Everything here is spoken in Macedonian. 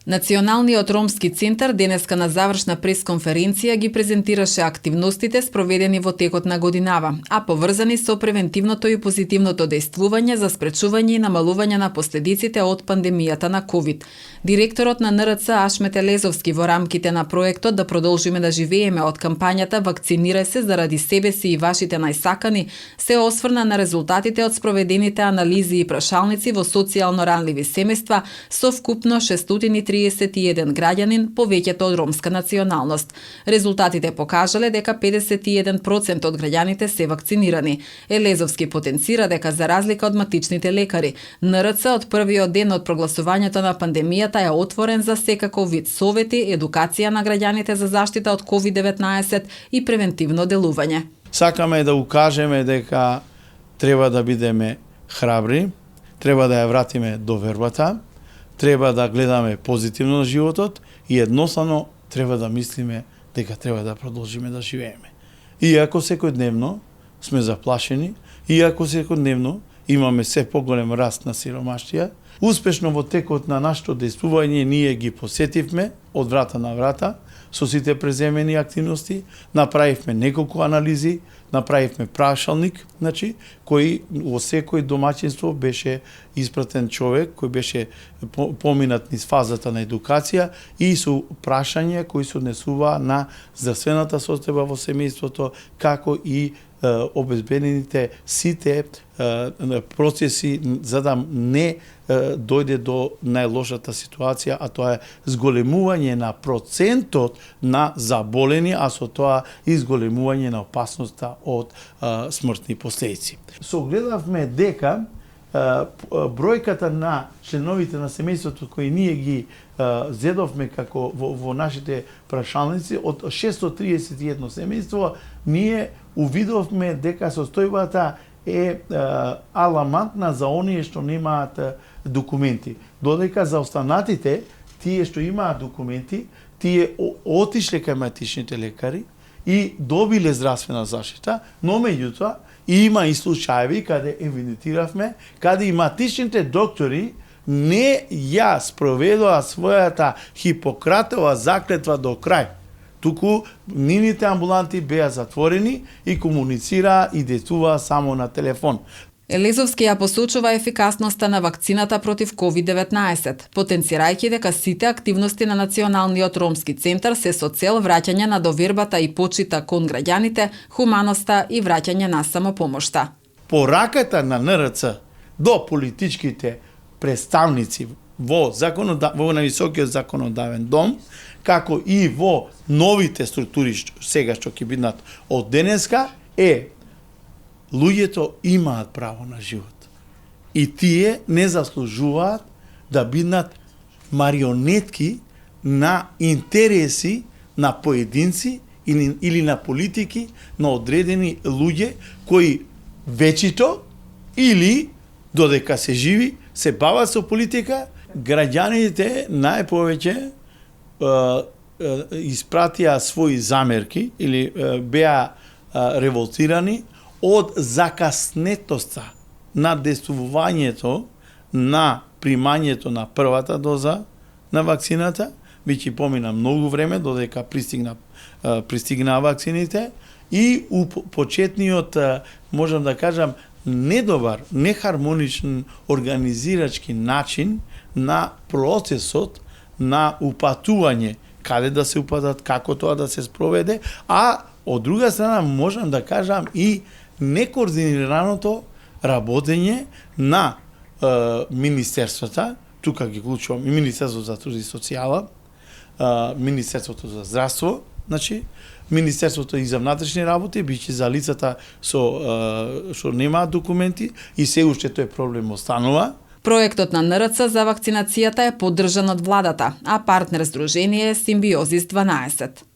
Националниот ромски центар денеска на завршна пресконференција ги презентираше активностите спроведени во текот на годинава, а поврзани со превентивното и позитивното дејствување за спречување и намалување на последиците од пандемијата на ковид. Директорот на НРЦ Ашмет Елезовски во рамките на проектот Да продолжиме да живееме од кампањата Вакцинирај се заради себе си и вашите најсакани се осврна на резултатите од спроведените анализи и прашалници во социјално ранливи семејства со вкупно 631 граѓанин, повеќето од ромска националност. Резултатите покажале дека 51% од граѓаните се вакцинирани. Елезовски потенцира дека за разлика од матичните лекари, НРЦ од првиот ден од прогласувањето на пандемијата е отворен за секаков вид совети, едукација на граѓаните за заштита од COVID-19 и превентивно делување. Сакаме да укажеме дека треба да бидеме храбри, треба да ја вратиме довербата, треба да гледаме позитивно на животот и едноставно треба да мислиме дека треба да продолжиме да живееме. Иако секојдневно сме заплашени, иако секојдневно имаме се поголем раст на сиромаштија, успешно во текот на нашето дејствување ние ги посетивме од врата на врата со сите преземени активности, направивме неколку анализи, направивме прашалник, кој во секој домаќинство беше испратен човек кој беше поминат низ фазата на едукација и со прашања кои се однесуваа на здравствената состојба во семејството, како и обезбедените сите процеси за да не дојде до најлошата ситуација, а тоа е зголемување на процентот на заболени, а со тоа и зголемување на опасноста од смртни последици. Согледавме дека бројката на членовите на семејството кои ние ги зедовме како во нашите прашалници од 631 семејство, ние увидовме дека состојбата е аламантна за оние што немаат документи. Додека за останатите, тие што имаат документи, тие отишле кај матичните лекари и добиле здравствена заштита, но меѓутоа има и случаеви каде евидентиравме, каде и матичните доктори не ја спроведоа својата Хипократова заклетва до крај. Туку нивните амбуланти беа затворени и комуницираа и дејствуваа само на телефон. Елезовски ја посочува ефикасноста на вакцината против COVID-19, потенцирајќи дека сите активности на Националниот ромски центар се со цел враќање на довербата и почита кон граѓаните, хуманоста и враќање на самопомошта. Пораката на НРЦ до политичките представници во највисокиот законодавен дом, како и во новите структури сега што ќе бидат од денеска, е луѓето имаат право на живот. И тие не заслужуваат да бидат марионетки на интереси на поединци или на политики на одредени луѓе кои вечито или додека се живи се бават со политика. Граѓаните најповеќе испратија своји замерки или беа револтирани од закаснетоста на дејствувањето на примањето на првата доза на вакцината, веќе помина многу време додека пристигнаа вакцините и у почетниот, можам да кажам, недобар, нехармоничен организирачки начин на процесот на упатување, каде да се упатат, како тоа да се спроведе, а од друга страна можам да кажам и некоординираното работење на министерствата, тука ги вклучувам и Министерството за труд и социјала, Министерството за здравство, Министерството и за внатрешни работи, биќе за лицата што немаат документи и се уште тој проблем останува. Проектот на НРЦ за вакцинацијата е поддржан од владата, а партнер здружение е Симбиозис 12.